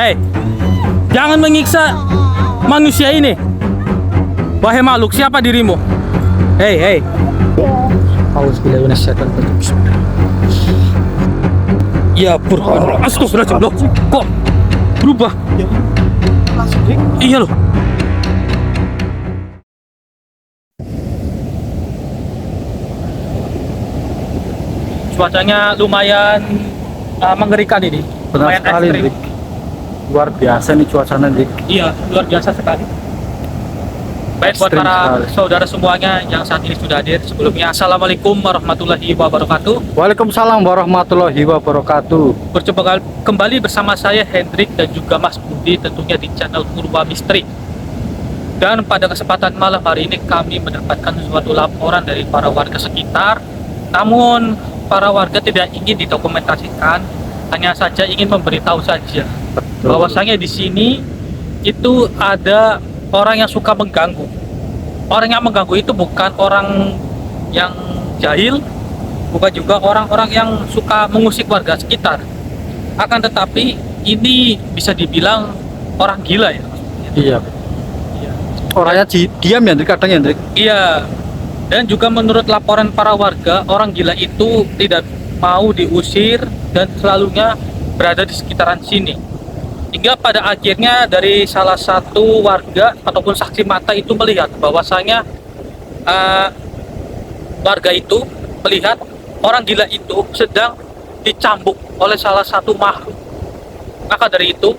Hei, jangan menyiksa manusia ini. Wahai makhluk, siapa dirimu? Hei, hei. Ya Burhan, astagfirullahaladzim. Loh, kok berubah? Iya loh. Cuacanya lumayan mengerikan ini. Benar Lumayan sekali, ekstrim. Dik. Luar biasa nih cuacanya, Dik. Iya, luar biasa sekali. Baik buat Ekstrim para sekali. saudara semuanya yang saat ini sudah hadir. Sebelumnya, Assalamualaikum warahmatullahi wabarakatuh. Waalaikumsalam warahmatullahi wabarakatuh. Berjumpa kembali bersama saya Hendrik dan juga Mas Budi tentunya di channel Purwa Misteri. Dan pada kesempatan malam hari ini kami mendapatkan suatu laporan dari para warga sekitar. Namun para warga tidak ingin didokumentasikan, hanya saja ingin memberitahu saja bahwasanya di sini itu ada orang yang suka mengganggu. Orang yang mengganggu itu bukan orang yang jahil, bukan juga orang-orang yang suka mengusik warga sekitar. Akan tetapi ini bisa dibilang orang gila ya. Iya. Iya. Orangnya diam ya, Dik, kadang ya, Dik. Iya. Dan juga menurut laporan para warga, orang gila itu tidak mau diusir dan selalunya berada di sekitaran sini. Hingga pada akhirnya dari salah satu warga ataupun saksi mata itu melihat bahwasanya warga itu melihat orang gila itu sedang dicambuk oleh salah satu makhluk. Maka dari itu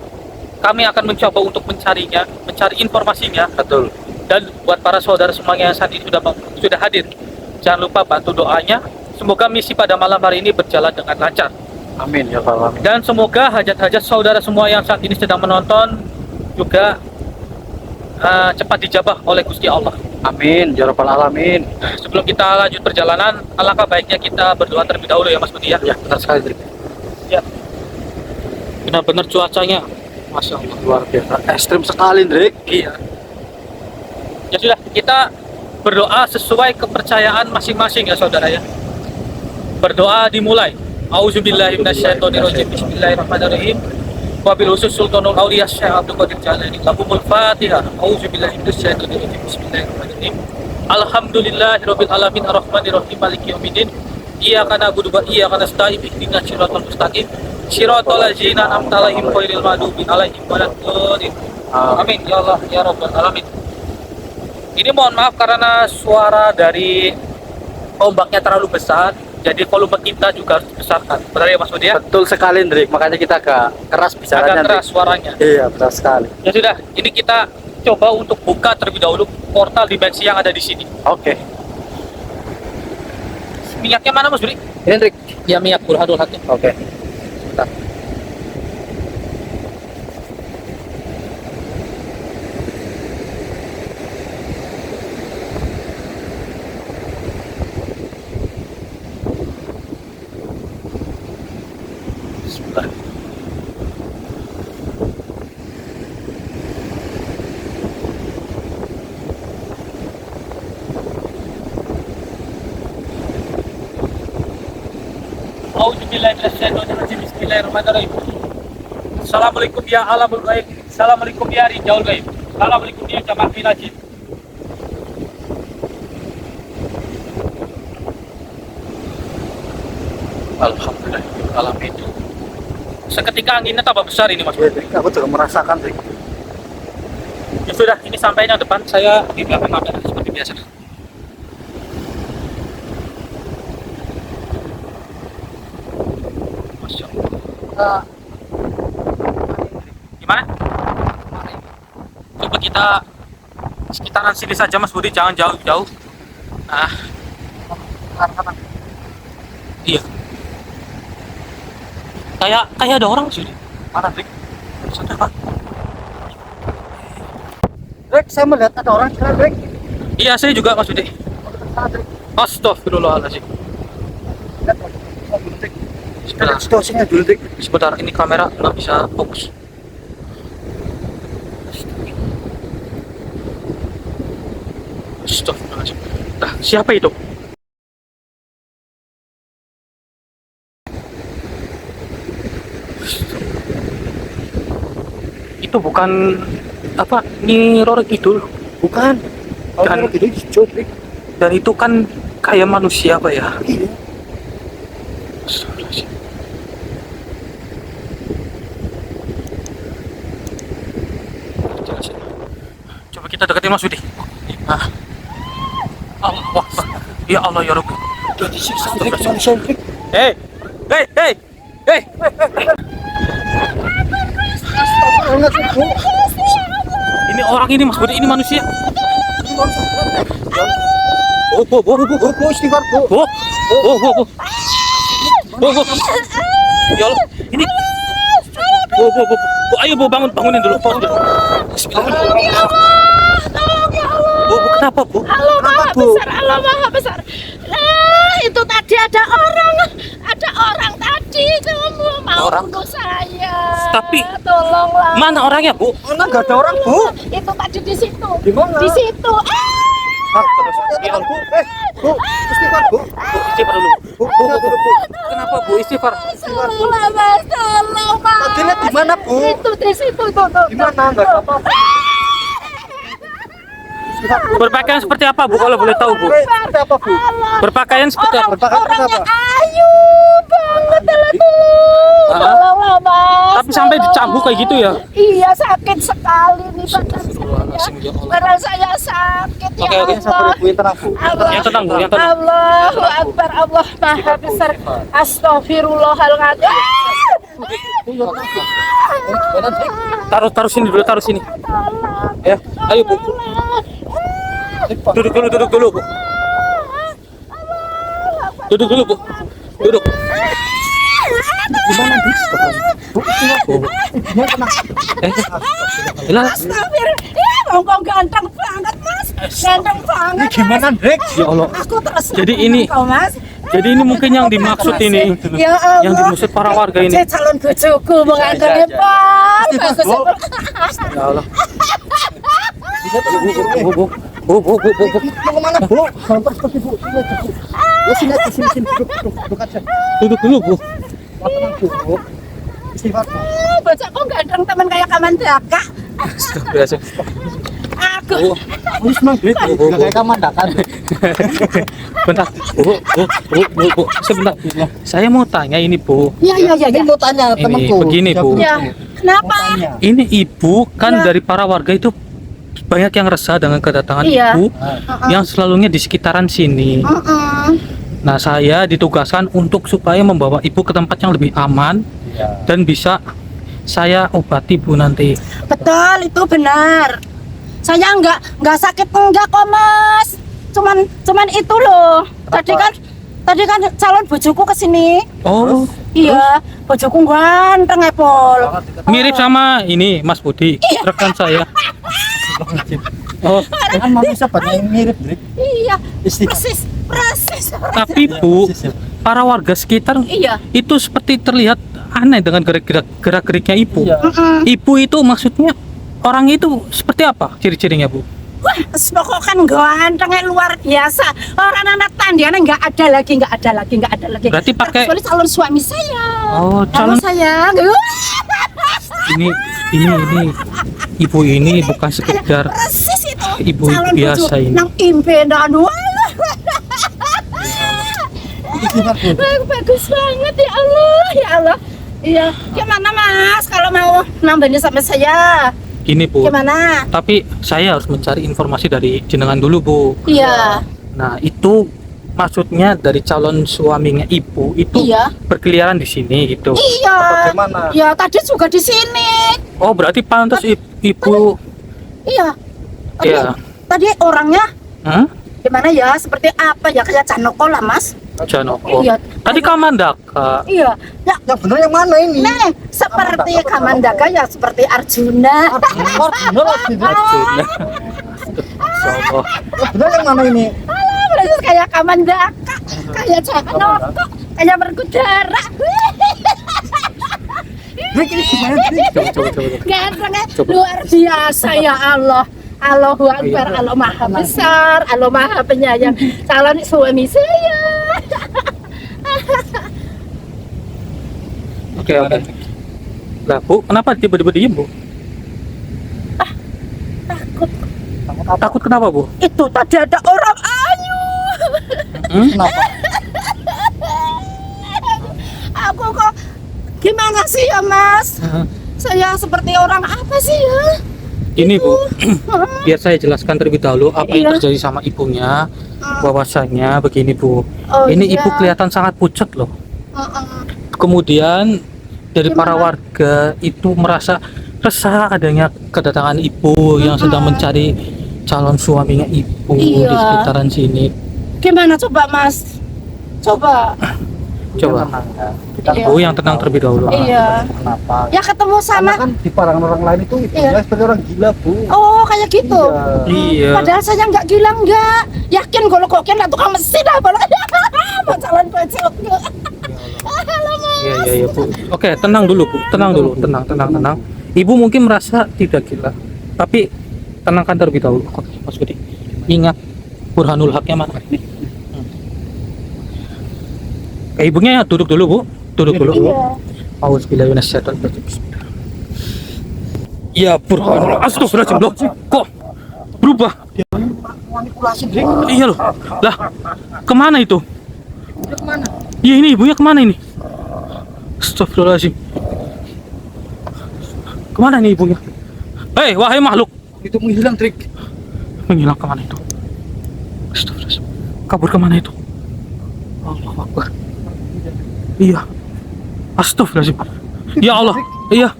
kami akan mencoba untuk mencarinya, mencari informasinya. Betul. Dan buat para saudara semuanya yang saat ini sudah hadir, jangan lupa bantu doanya. Semoga misi pada malam hari ini berjalan dengan lancar. Amin ya Allah. Amin. Dan semoga hajat-hajat saudara semua yang saat ini sedang menonton juga cepat dijabah oleh Gusti Allah. Amin ya rabbal alamin. Sebelum kita lanjut perjalanan, alangkah baiknya kita berdoa terlebih dahulu ya Mas Budi ya. Ya, benar sekali, Dik. Ya. Benar-benar cuacanya, Masya Allah. Luar biasa. Ekstrim sekali, Dik. Iya. Ya sudah, kita berdoa sesuai kepercayaan masing-masing ya saudara ya. Berdoa dimulai. Auzubillahi minasyaitonirrajim. Bismillahirrahmanirrahim. Wabil khusus Sultanul Auliya Syekh Abdul Qadir Jalani. Lahumul Fatihah. Auzubillahi minasyaitonirrajim. Bismillahirrahmanirrahim. Alhamdulillahirabbil alamin arrahmanirrahim maliki yaumiddin. Iyyaka na'budu wa iyyaka nasta'in ihdinas siratal mustaqim. Siratal ladzina an'amta 'alaihim ghairil maghdubi alaihim waladdallin. Amin ya Allah ya rabbal alamin. Ini mohon maaf karena suara dari ombaknya terlalu besar, jadi volume kita juga harus dibesarkan. Benar ya Mas Budi ya? Betul sekali, Dik. Makanya kita agak keras bicaranya, Agak keras Dik. suaranya. Iya, benar sekali. Ya sudah, ini kita coba untuk buka terlebih dahulu portal dimensi yang ada di sini. Oke. Minyaknya mana Mas Budi? Ini, Dik. Ya minyak Burhanul Hakim. Oke. Sebentar. Sebentar. Bismillahirrahmanirrahim. Assalamualaikum ya alamul ghaib. Assalamualaikum ya rijaul ghaib. Assalamualaikum ya jamaah najib. Alhamdulillah alamin. Seketika anginnya tambah besar ini Mas. Iya, Dik. Aku juga merasakan, Dik. Ya sudah, ini sampainya depan, saya di belakang kamera seperti biasa. Masya Allah. Gimana? Coba kita sekitaran sini saja Mas Budi, jangan jauh-jauh. Ah, iya. Kayak ada orang sih. Mana, Dik? Sana, Pak. Dik, saya melihat ada orang kira, Dik. Iya, saya juga Mas Budi. Astagfirullahaladzim. Sebentar, Situasinya dulu, Dik. sebentar, ini kamera nggak bisa fokus. Astagfirullahaladzim. Nah, siapa itu? itu bukan apa Nyi Roro Kidul, Bukan. Kalau Dan- orang gede hijau, Rik. dan itu kan kayak manusia Pak ya. Iya. Coba kita deketin Mas Budi. Ah. Allah Akbar. Ya Allah ya Rabbi. Udah disiksa, Rik. Manusia, Rik. Hei, hei, hei, hei. Astagfirullahaladzim, Bu. Ini orang ini Mas Budi, ini manusia. Oh, Bu, istighfar, Bu. Bu. Ya Allah, ini. Bu. Ayo Bu, bangunin dulu. Bismillah. Bu, kenapa Bu? Allah Maha Bu? Besar, Allah Maha Besar. Nah, itu tadi ada orang tadi kamu mau Orang? bunuh saya. Tapi, tolonglah. Mana orangnya Bu? Mana nggak ada orang, Bu? Itu tadi di situ. Di mana? Di situ. Istighfar, Bu. Bu, istighfar, Bu. Bu, istighfar dulu. Bu. Kenapa Bu istighfar? Tolonglah Mas, tolong Mas. Tadi lihat di mana, Bu? Itu di situ tuh. Di mana? Nggak ada apa-apa. Istighfar, Bu. Berpakaian seperti apa Bu kalau boleh tahu Bu? Seperti apa, Bu? Berpakaian seperti apa? Berpakaian seperti Orangnya apa? ayu banget tuh. Ah. Tolonglah Mas. Tapi sampai dicambuk kayak gitu ya? Iya, sakit sekali nih badan Astagfirullahaladzim, ya saya. Allah. Badan saya sakit Oke, ya oke, Allah. Sabar, Bu. Yang tenang, Bu. Allah. Yang tenang, Bu, yang tenang. Allahu Akbar, Allah Maha Besar. Astagfirullahaladzim. Taruh sini dulu, taruh sini. Ya, ayo Bu. Duduk dulu Bu. Duduk dulu Bu. Duduk. Gimana, Bu? Bu, istighfar, Bu. Yang tenang. Hilang. Astagfirullah. Ya, ngomong ganteng banget, Mas. Ganteng banget. Ini gimana, Rik? Ya Allah. Aku terus Jadi ini- kau, Mas. Jadi ini mungkin yang dimaksud ini. Ya Allah. Yang dimaksud para warga ini. Saya calon bojoku mengandalkan Ya, Pak. Istighfar, Bagus. Bu. Ya Allah. Bu. Mau kemana, Bu? Terus, Bu. Sini aja, Bu. Ya, sini aja, sini. Duduk aja. Duduk dulu Bu. Tenang, Bu. Istighfar, Bu. Bocahku ganteng teman kayak Kamandaka. Astagfirullahaladzim. Aku. Bu. Ini senang, Rik. Nggak kayak kamandakan. Bentar. Bu. Sebentar. Saya mau tanya ini Bu. Ya. Ini mau tanya Ini, temanku. begini, Bu. Ya. Kenapa? Mau tanya. Ini ibu kan Ya. dari para warga itu banyak yang resah dengan kedatangan Iya. ibu yang selalunya di sekitaran sini. Nah, saya ditugaskan untuk supaya membawa ibu ke tempat yang lebih aman dan bisa saya obati Bu nanti. Betul, itu benar. Saya enggak sakit enggak kok, Mas. Cuman itu loh. Tadi kan calon bojoku kesini. Oh, Iya, bojoku ganteng Epol. mirip sama ini Mas Budi, rekan saya. Oh, Kan manusia banyak yang mirip, Rik. Iya, Istighfar. persis. tapi Bu, para warga sekitar Iya. itu seperti terlihat aneh dengan gerak-geriknya ibu. Iya. Ibu itu maksudnya orang itu seperti apa ciri-cirinya Bu? Wah, pokoknya kan gantengnya luar biasa. Orang anak tandiannya nggak ada lagi. Berarti pakai- Kecuali calon suami saya. Oh, Calon calon saya. ini ibu ini bukan sekedar Persis itu. Ibu Calon biasa bojo ini. Nang impenan. Istighfar, Bu. Bagus banget ya Allah. Iya. Gimana Mas kalau mau nambahin sampai saya? ini Bu. Gimana? Tapi saya harus mencari informasi dari jenengan dulu Bu. Iya. Nah, itu maksudnya dari calon suaminya ibu itu Iya. berkeliaran di sini gitu. Iya. Bagaimana? Ya tadi juga di sini. Oh, berarti pantas ibu. Iya. Tadi, Iya. tadi orangnya Hah? gimana ya? Seperti apa ya? Kayak Janoko lah Mas. Janoko. Iya. Tadi Kamandaka. Iya. Ya, Yang benar yang mana ini? nih seperti Kamandaka ya, seperti Arjuna. Arjuna lagi. Arjuna. Astagfirullah. Yang benar yang mana ini? Alah, berarti kayak Kamandaka, kayak Janoko, kayak berkudara. Rik, ini gimana, Rik? Coba. Gantengnya Coba. luar biasa ya Allah. Allahu Akbar, Allah Maha Besar, Allah Maha Penyayang. Calon suami saya. Oke. Lah, Bu, kenapa tiba-tiba diem, Bu? Takut kenapa, Bu? Itu tadi ada orang ayu. Kenapa? Aku kok gimana sih ya Mas? Saya seperti orang apa sih ya? Ini Bu, biar saya jelaskan terlebih dahulu apa yang Iya. terjadi sama ibunya. Bahwasanya begini Bu, Oh, ini iya. ibu kelihatan sangat pucat loh. Kemudian dari para warga itu merasa resah adanya kedatangan ibu yang sedang mencari calon suaminya ibu di Iya. sekitaran sini. Gimana coba Mas? Coba. Coba. Tenang, ya. Kita Iya. Bu yang tenang terlebih dahulu. Iya. Kenapa? Ya ketemu Karena sama. kan di parangan orang lain itu ibunya Iya. seperti orang gila, Bu. Oh kayak gitu. Iya. Padahal saya nggak gila nggak. Yakin kalau kok kena tukang mesin apa? Mau calon pecel. Iya, iya, iya, Bu. Oke, tenang dulu, Bu. Tenang dulu, tenang, tenang, tenang. Ibu mungkin merasa tidak gila, tapi tenangkan terlebih dahulu. Oke, Mas Budi. Ingat Burhanul Haknya mana? Ibunya ya, duduk dulu, Bu. Duduk dulu. Iya. Auzubillahi minasyaitonir rajim. Ya Burhanul, astagfirullahaladzim loh. Kok berubah? Manipulasi, Drik. Iya loh. Lah, kemana itu? Dia kemana? Iya ini ibunya kemana ini? Astagfirullahaladzim. Kemana nih ibunya? Hei, wahai makhluk. Itu menghilang, Drik. Menghilang kemana itu? Astagfirullahaladzim. Kabur kemana itu? Allahu Akbar. Iya. Astagfirullahaladzim. Ya Allah. Iya.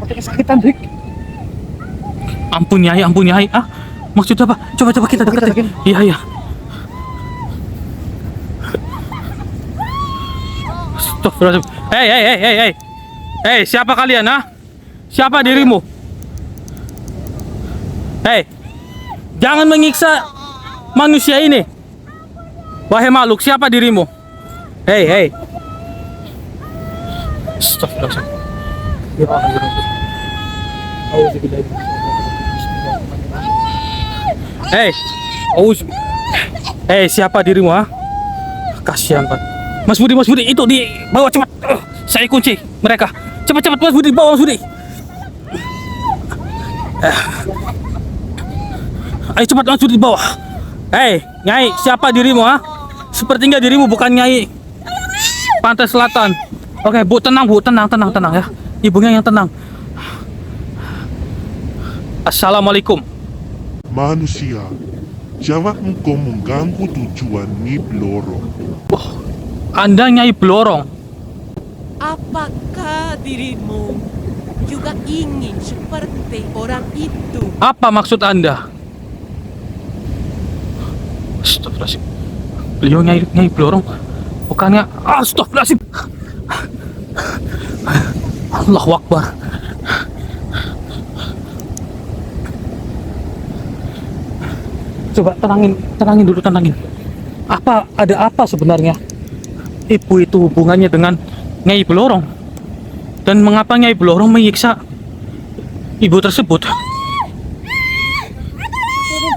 Pakai kesakitan, Drik. Ampun Nyai, ampun Nyai. Ah, maksudnya apa? Coba kita deketin. Iya, iya. Astagfirullahaladzim. Hei, siapa kalian, ah? Siapa dirimu? Hei, jangan menyiksa manusia ini. Wahai makhluk, siapa dirimu? Hei. Astagfirullahaladzim. Ya Allah, ya Rabbi. Auzubillahi Hei, siapa dirimu, ah? Kasihan, Pak. Mas Budi, itu di bawah cepat. Saya kunci mereka. Cepat, Mas Budi, bawa Mas Budi. Ayo cepat Mas Budi, bawah. Hei, Nyai, siapa dirimu, ah? Sepertinya dirimu bukan Nyai Pantai Selatan. Oke, Bu, tenang, Bu, tenang ya. Ibunya yang tenang. Assalamualaikum. Manusia, jangan engkau mengganggu tujuan Nyi Blorong. Anda Nyai Blorong. Apakah dirimu juga ingin seperti orang itu? Apa maksud Anda? Astagfirullahaladzim. Beliau Nyai Blorong. Bukannya astagfirullahaladzim. Allahu Akbar. Coba tenangin dulu. Ada apa sebenarnya? Ibu itu hubungannya dengan Nyai Blorong? Dan mengapa Nyai Blorong menyiksa ibu tersebut?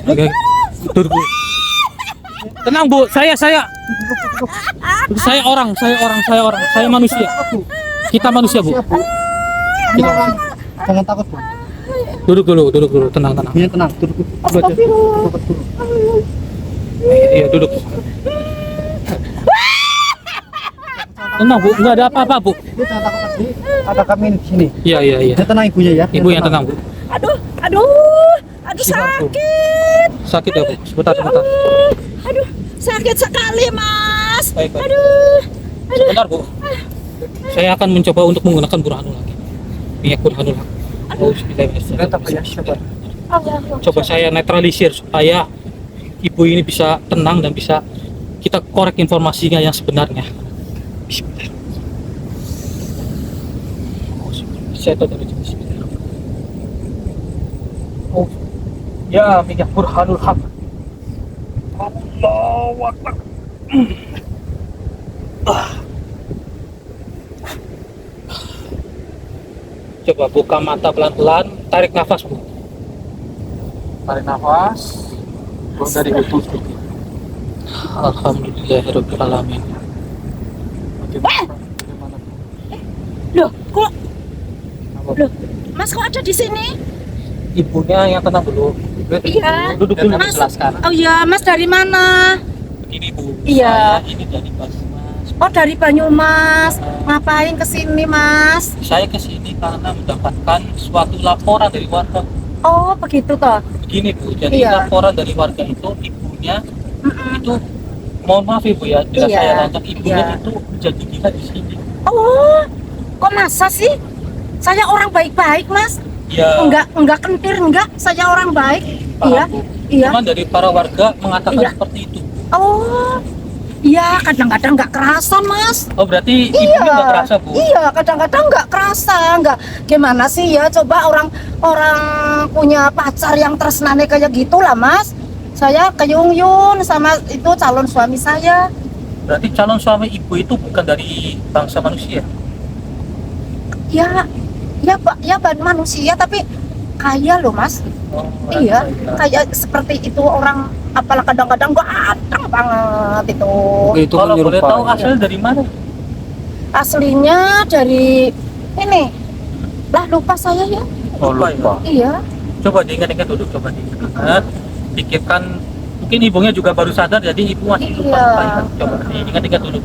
Oke, duduk. Tenang Bu, saya orang, saya manusia. Kita manusia Bu. Siap, Bu. Ini orang. Jangan takut, Bu. Duduk dulu, tenang. Iya, tenang. Duduk. Astagfirullah. Iya, duduk. Tenang Bu, nggak ada apa-apa Bu. Dia jangan takut lagi. Ada kami di sini. Iya. Dia tenang ibunya ya. Ibu yang tenang Bu. Aduh, sakit. Sakit ya Bu. Sebentar. Aduh, sakit sekali Mas. Baik. Aduh. Sebentar Bu. Saya akan mencoba untuk menggunakan Burhanul Haq. Minyak Burhanul Haq. Coba saya netralisir supaya ibu ini bisa tenang dan bisa kita korek informasinya yang sebenarnya. Bismillah. Saya tahu dari Bismillah. Oh, ya minyak Burhanul Haq. Allahu Akbar. Coba buka mata pelan-pelan, tarik nafas Bu. Tarik nafas. Buang dari betul seperti itu. Alhamdulillahirabbil alamin. Loh, Mas kok ada di sini? Ibunya yang tenang dulu. Iya. Duduk dulu Mas. jelaskan. Oh iya, Mas dari mana? Begini Bu, Iya. saya ini dari Banyumas. Oh dari Banyumas. Ngapain kesini Mas? Saya kesini karena mendapatkan suatu laporan dari warga. Oh begitu toh. Begini Bu, jadi Iya. laporan dari warga itu ibunya Mm-mm. itu, mohon maaf Ibu ya, bila Iya. saya lanjut, ibunya Iya. itu menjadi gila di sini. Oh, kok masa sih? Saya orang baik-baik Mas. Ya, Enggak kentir, enggak. Saya orang baik. paham, Iya. Bu. Iya. Cuman dari para warga mengatakan Iya. seperti itu. Oh. Iya, kadang-kadang nggak kerasa, Mas. Oh berarti ibunya nggak kerasa Bu? Iya, kadang-kadang nggak kerasa, nggak. Gimana sih ya? Coba orang punya pacar yang tresnane kayak gitulah, Mas. Saya keyung-yung sama itu calon suami saya. Berarti calon suami ibu itu bukan dari bangsa manusia? Ya, ya Pak, ya manusia tapi kaya loh, Mas. Oh, Iya, iya. kayak seperti itu orang. Apalah kadang-kadang ganteng banget itu. Itu Kalau boleh menyerupai. tahu asal dari mana? Aslinya dari ini. Lah lupa saya ya. Oh, lupa. Iya. Coba diingat-ingat dulu, coba diingat. Pikirkan, mungkin ibunya juga baru sadar, jadi ibu masih lupa. Iya. Coba diingat-ingat dulu.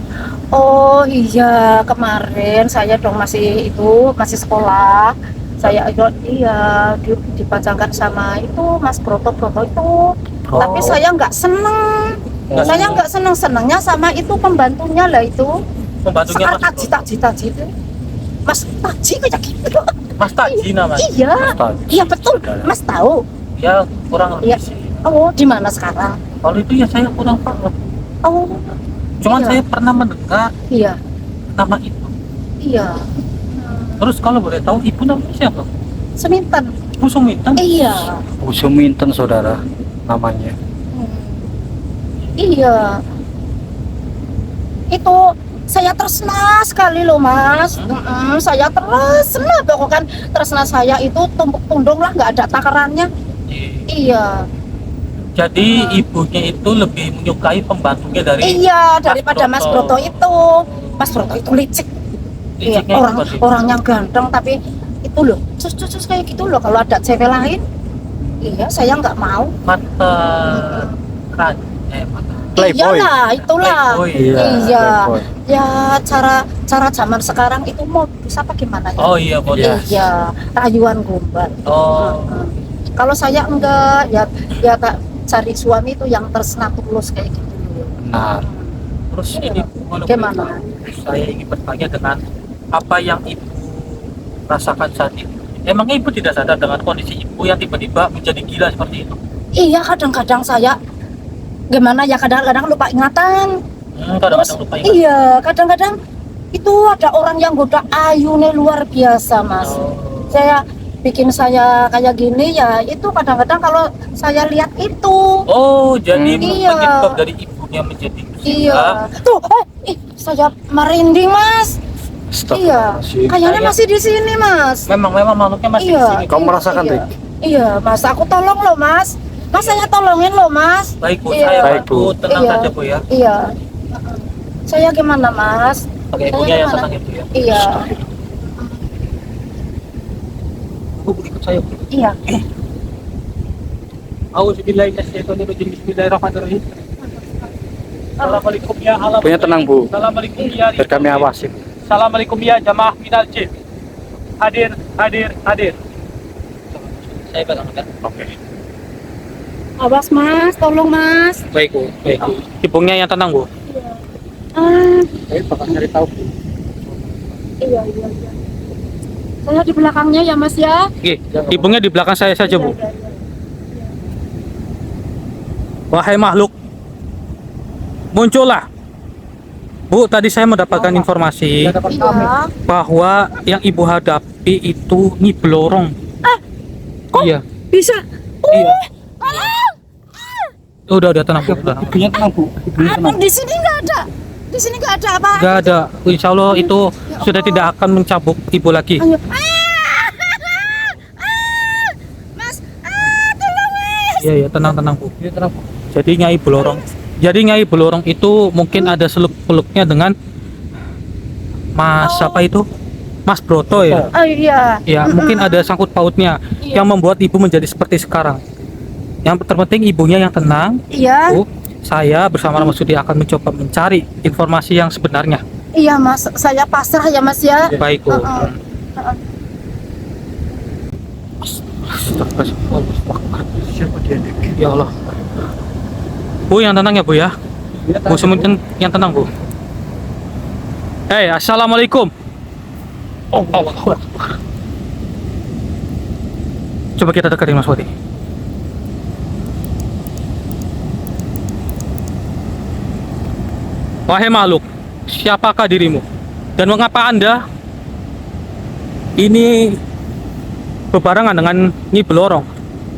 Oh iya, kemarin saya dong masih sekolah. Saya itu iya dipajangkan sama itu Mas Broto itu. Oh. Tapi saya nggak seneng. Nggak Saya seneng. nggak senengnya sama itu pembantunya lah itu. Pembantunya Sekarang Mas taji itu. Mas Taji kayak gitu. Mas Taji namanya. Iya. Iya betul. Mas tahu. Ya kurang lebih Iya. sih. Oh, di mana sekarang? Kalau itu ya saya kurang paham. Oh. Cuman Iya. saya pernah mendengar Iya. nama itu. Iya. Terus kalau boleh tahu ibu namanya siapa? Seminten. Bu Suminten? Iya. Suminten saudara namanya. Iya. Itu saya tresna sekali loh Mas. Saya tresna pokoknya tresna saya itu tumpuk tundung lah nggak ada takarannya. Iya. Jadi ibunya itu lebih menyukai pembantunya dari Iya daripada Mas Broto. Broto itu. Mas Broto itu licik. Iya, liciknya seperti itu. orang yang ganteng tapi itu loh cus kayak gitu loh kalau ada cewek lain. Iya saya nggak mau. mata mata Playboy. Iyalah itulah. Playboy. Iya. Playboy. Ya cara zaman sekarang itu modus apa gimana ya? Oh iya boleh. Iya, rayuan gombal. Oh Kalau saya enggak, ya tak cari suami itu yang tresna tulus kayak gitu. Benar. terus ini kalau boleh Gimana? tahu, saya ingin bertanya dengan apa yang ibu rasakan saat itu. Emangnya ibu tidak sadar dengan kondisi ibu yang tiba-tiba menjadi gila seperti itu? Iya, kadang-kadang saya gimana ya kadang-kadang lupa ingatan. Kadang-kadang lupa ingat. Iya, kadang-kadang itu ada orang yang goda ayune luar biasa, Mas. Oh. Saya bikin saya kayak gini ya itu kadang-kadang kalau saya lihat itu. Oh, jadi Iya. penyebab dari ibunya menjadi gila. Iya. Tuh, saya merinding, Mas. Iya. Kayaknya masih di sini, Mas. Memang makhluknya masih Iya. di sini. Kamu merasakan, iya. Rik? Iya, Mas. Aku tolong loh, Mas. Mas saya tolongin loh, Mas. Baik Bu, Iya. saya Baik, bantu, Bu. tenang Iya. saja Bu ya. Iya. Saya gimana, Mas? Pakai Saya ibunya ya, gimana? tenang ibu ya. Iya. Bu, ikut saya Bu. Iya. Auzubillahiminasyaitonirrajim. Bismillahirrahmanirrahim. Assalamualaikum ya Allah. Punya tenang, Bu. Assalamualaikum ya. Biar kami awasin. Assalamualaikum ya jamaah minal jin. Hadir. Saya bilang kan. Oke. Awas, Mas. Tolong, Mas. Baik Bu, baik Bu. Ibunya yang tenang Bu. Ah, Saya bakal nyari tahu Bu. iya. Saya di belakangnya ya, Mas ya. Oke, ibunya di belakang saya saja Bu. Iya. Wahai makhluk, muncullah. Bu, tadi saya mendapatkan informasi Iya. bahwa yang ibu hadapi itu Nyi Blorong. kok? Iya, Bisa. iya. Udah tenang Bu. Tenang. Ibunya tenang, Bu. Apa di sini nggak ada? Di sini nggak ada apa? Gak ada. Insya Allah itu sudah tidak akan mencabuk ibu lagi. Ayo. Mas, tolong, Mas. Iya, tenang Bu. Jadi Nyai Blorong itu mungkin ada seluk-beluknya dengan Mas apa itu? Mas Broto ya. Oh iya. Ya, mungkin ada sangkut pautnya Iya. yang membuat ibu menjadi seperti sekarang. Yang terpenting ibunya yang tenang. Iya. Bu, saya bersama Mas Sudi akan mencoba mencari informasi yang sebenarnya. Iya Mas, saya pasrah ya Mas ya. Baik, Bu. Heeh. Siapa dia, Dik? Ya Allah. Bu, yang tenang ya, Bu ya. Bu, semuanya yang tenang, Bu. Hei, assalamualaikum. Oh, Allah. Coba kita deketin Mas Wati. Wahai makhluk, siapakah dirimu? Dan mengapa Anda ini berbarengan dengan Nyi Blorong?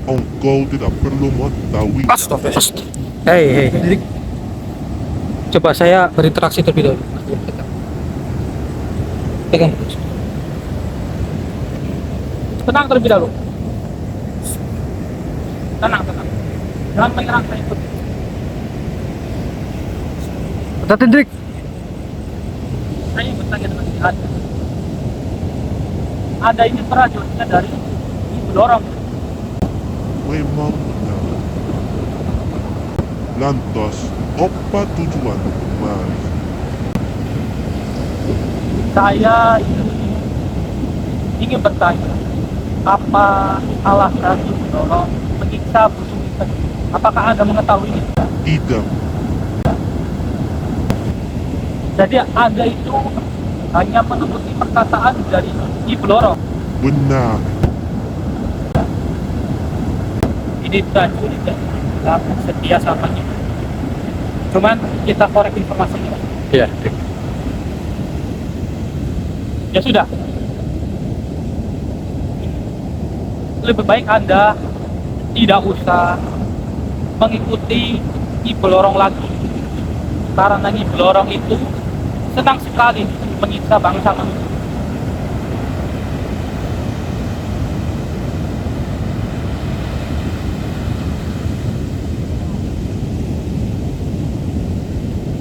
Engkau tidak perlu mengetahui. Hei. Coba saya berinteraksi terlebih dahulu. Pegang. Tenang terlebih dahulu. Tenang. Jangan menyerang saya. Hati-hati, Dik. Saya bertanya dengan Anda. Anda ini prajuritnya dari Ibu Dorong. Memang benar. Lantas, apa tujuan kemari? Saya ingin bertanya, apa alasan Ibu Dorong menyiksa Bu Suminten? Apakah Anda mengetahuinya? Tidak. Jadi Anda itu hanya menuruti perkataan dari Ibu Dorong. Benar. Ini prajurit yang setia sama kita. Cuman kita korek informasinya. Iya. Ya sudah. Lebih baik Anda tidak usah mengikuti Nyi Blorong lagi. Karena Nyi Blorong itu senang sekali menyiksa bangsa manusia.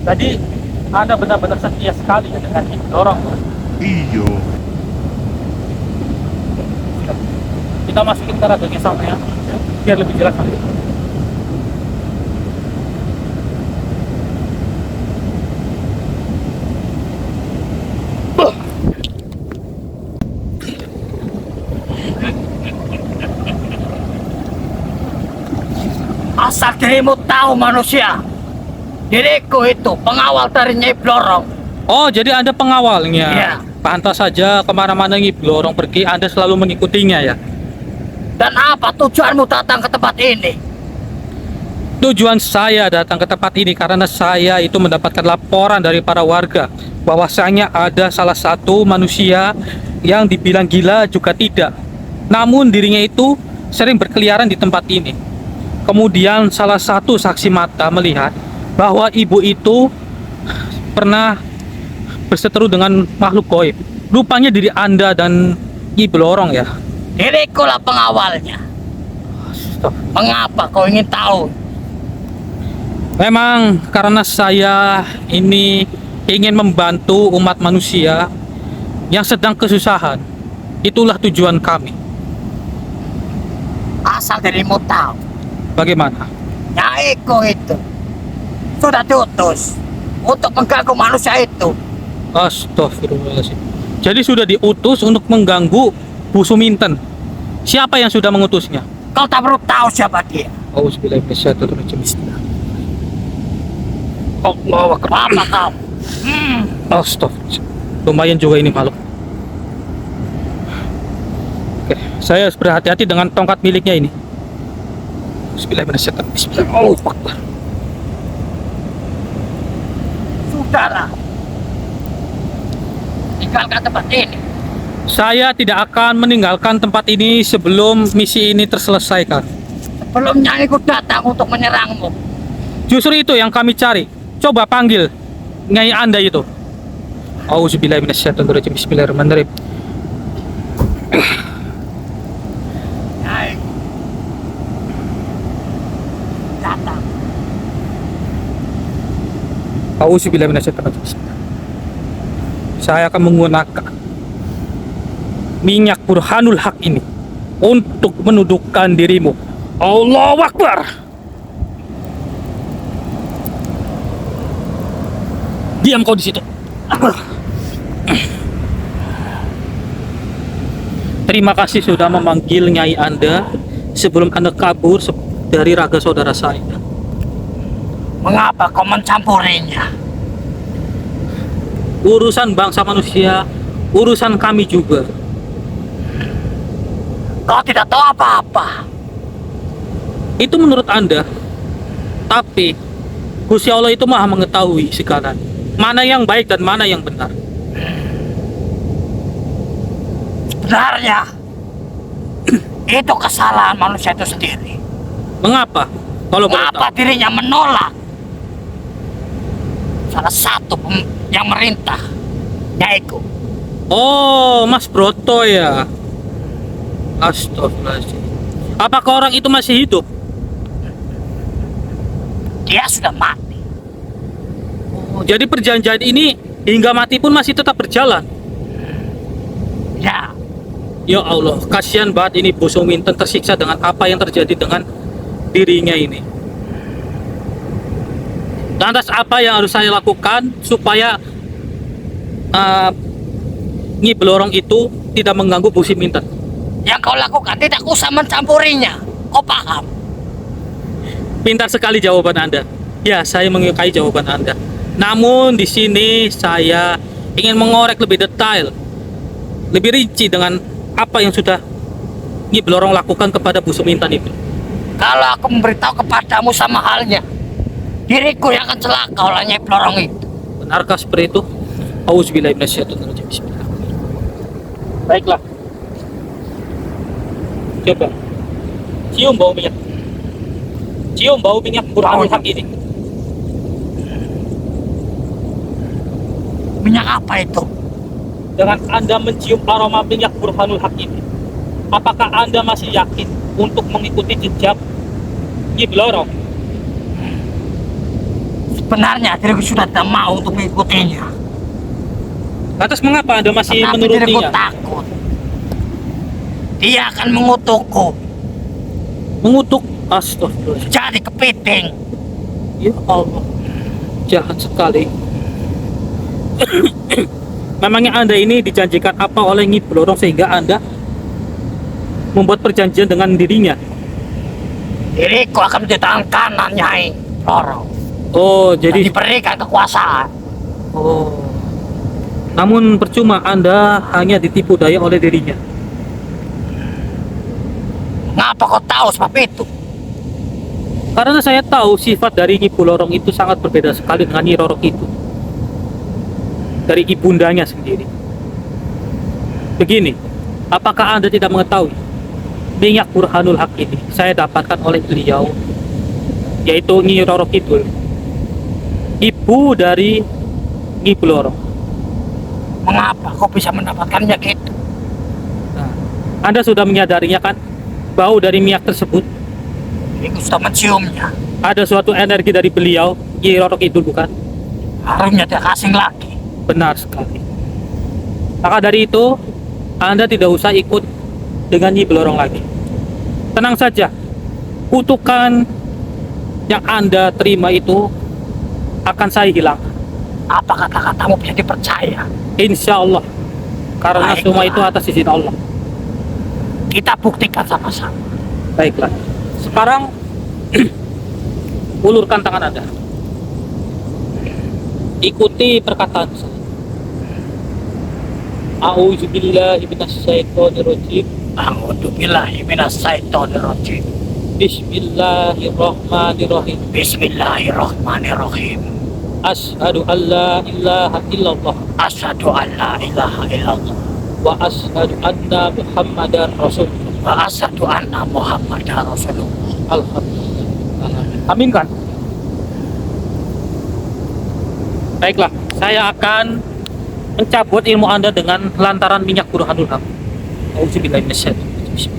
Jadi Anda benar-benar setia sekali dengan Nyi Blorong. Iya. Kita masukin ke radionya sama ya, biar lebih jelas nanti. Asal dirimu tahu manusia, diriku itu pengawal dari Nyai Blorong. Oh, jadi Anda pengawalnya? Iya. Pantas saja kemana-mana Nyi Blorong pergi, Anda selalu mengikutinya ya? Dan apa tujuanmu datang ke tempat ini? Tujuan saya datang ke tempat ini karena saya itu mendapatkan laporan dari para warga bahwasanya ada salah satu manusia yang dibilang gila juga tidak. Namun dirinya itu sering berkeliaran di tempat ini. Kemudian salah satu saksi mata melihat bahwa ibu itu pernah berseteru dengan makhluk gaib. Rupanya diri Anda dan Nyi Blorong ya. Diriku lah pengawalnya. Stop. Mengapa kau ingin tahu? Memang karena saya ini ingin membantu umat manusia yang sedang kesusahan. Itulah tujuan kami. Asal dirimu tahu, Bagaimana? Nyaiku itu sudah diutus untuk mengganggu manusia itu. Astagfirullahaladzim. Jadi sudah diutus untuk mengganggu Bu Suminten. Siapa yang sudah mengutusnya? Kau tak perlu tahu siapa dia. Auzubillahi minasyaitonirrajim. Bismillah. Allahu akbar. Apa kau? Astagfirullah. Lumayan juga ini makhluk. Oke, saya harus berhati-hati dengan tongkat miliknya ini. Bismillahirrahmanirrahim. Bismillah. Allahu akbar. Sudahlah, tinggalkan tempat ini. Saya tidak akan meninggalkan tempat ini sebelum misi ini terselesaikan. Sebelum Nyaiku datang untuk menyerangmu. Justru itu yang kami cari. Coba panggil Nyai Anda itu. Auzubillahi minasyaitonirrajim. Bismillahirrahmanirrahim. Nyai datang. Auzubillahi minasyaitonirrajim. Saya akan menggunakan minyak Burhanul Haq ini untuk menundukkan dirimu Allahu Akbar. Diam kau di situ. Terima kasih sudah memanggil Nyai Anda sebelum Anda kabur dari raga saudara saya. Mengapa kau mencampurinya? Urusan bangsa manusia, urusan kami juga. Kau tidak tahu apa-apa. Itu menurut Anda. Tapi Gusti Allah itu Maha mengetahui sekarang mana yang baik dan mana yang benar. Sebenarnya itu kesalahan manusia itu sendiri. Mengapa? Kalau boleh Mengapa tahu? dirinya menolak salah satu yang merintah, yaitu Oh, Mas Broto ya. Astagfirullahaladzim. Apakah orang itu masih hidup? dia sudah mati. Oh, jadi perjanjian ini hingga mati pun masih tetap berjalan. Ya, Ya Allah, kasihan banget ini Bu Suminten tersiksa dengan apa yang terjadi dengan dirinya ini. Lantas apa yang harus saya lakukan supaya Nyi Blorong itu tidak mengganggu Bu Suminten? yang kau lakukan tidak usah mencampurinya. Kau paham? Pintar sekali jawaban Anda. Ya, saya menyukai jawaban Anda. Namun di sini saya ingin mengorek lebih detail, lebih rinci dengan apa yang sudah Nyi Blorong lakukan kepada Bu Suminten itu. Kalau aku memberitahu kepadamu sama halnya, diriku yang akan celaka oleh Nyai Blorong itu. Benarkah seperti itu? Auzubillahi minasyaitonirrajim. Bismillah. Baiklah. Coba cium bau minyak. Cium bau minyak Burhanul Haq ini. Minyak apa itu? Dengan Anda mencium aroma minyak Burhanul Haq ini, apakah Anda masih yakin untuk mengikuti jejak Nyi Blorong? Sebenarnya diriku sudah tidak mau untuk mengikutinya. Lantas mengapa Anda masih Tapi diriku menurutinya? takut dia akan mengutukku Mengutuk? Astagfirullah. jadi kepiting. Ya Allah, jahat sekali. Memangnya Anda ini dijanjikan apa oleh Nyi Blorong sehingga Anda membuat perjanjian dengan dirinya? Diriku akan menjadi tangan kanan Nyai Blorong. Oh, Dan jadi diberikan kekuasaan. oh. Namun percuma Anda hanya ditipu daya oleh dirinya. Ngapa kau tahu sebab itu? Karena saya tahu sifat dari Nyi Blorong itu sangat berbeda sekali dengan Nyi Roro itu. Dari ibundanya sendiri. Begini, apakah Anda tidak mengetahui minyak Burhanul Haq ini saya dapatkan oleh beliau, yaitu Nyi Roro Kidul, ibu dari Nyi Blorong. Mengapa kau bisa mendapatkannya gitu? Nah, Anda sudah menyadarinya kan? Bau dari minyak tersebut Diriku sudah menciumnya. ada suatu energi dari beliau, Nyi Roro Kidul, bukan? Harumnya tidak asing lagi. Benar sekali. Maka dari itu, Anda tidak usah ikut dengan Nyi Blorong lagi. Tenang saja, kutukan yang Anda terima itu akan saya hilang. Apa kata-katamu bisa dipercaya? Insya Allah. Karena Baiklah. semua itu atas izin Allah. Kita buktikan sama-sama. Baiklah. Sekarang ulurkan tangan Anda. Ikuti perkataan saya. A'udzubillahi minasyaitonirrajim. A'udzubillahi minasyaitonirrajim. Bismillahirrahmanirrahim. Bismillahirrahmanirrahim. Asyhadu an la ilaha illallah Asyhadu an la ilaha illallah wa asyhadu anna Muhammadar Rasulullah. wa asyhadu anna Muhammadar Rasulullah. Alhamdulillah. Amin kan? Baiklah, saya akan mencabut ilmu Anda dengan lantaran minyak Burhanul Haq. Auzubillahi minasyaitonir rajim.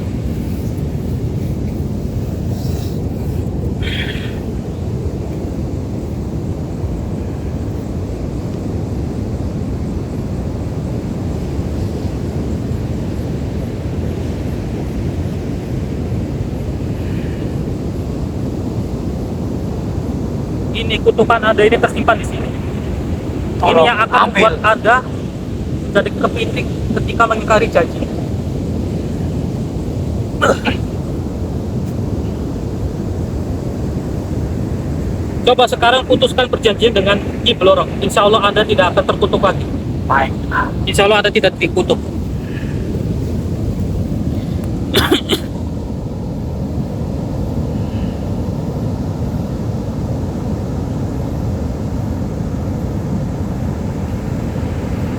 ini kutukan Anda ini tersimpan di sini. Ini Tolong yang akan ambil. membuat Anda jadi kepiting ketika mengingkari janji. Coba sekarang putuskan perjanjian dengan Nyi Blorong. Insya Allah Anda tidak akan terkutuk lagi. Baik. Insya Allah Anda tidak dikutuk.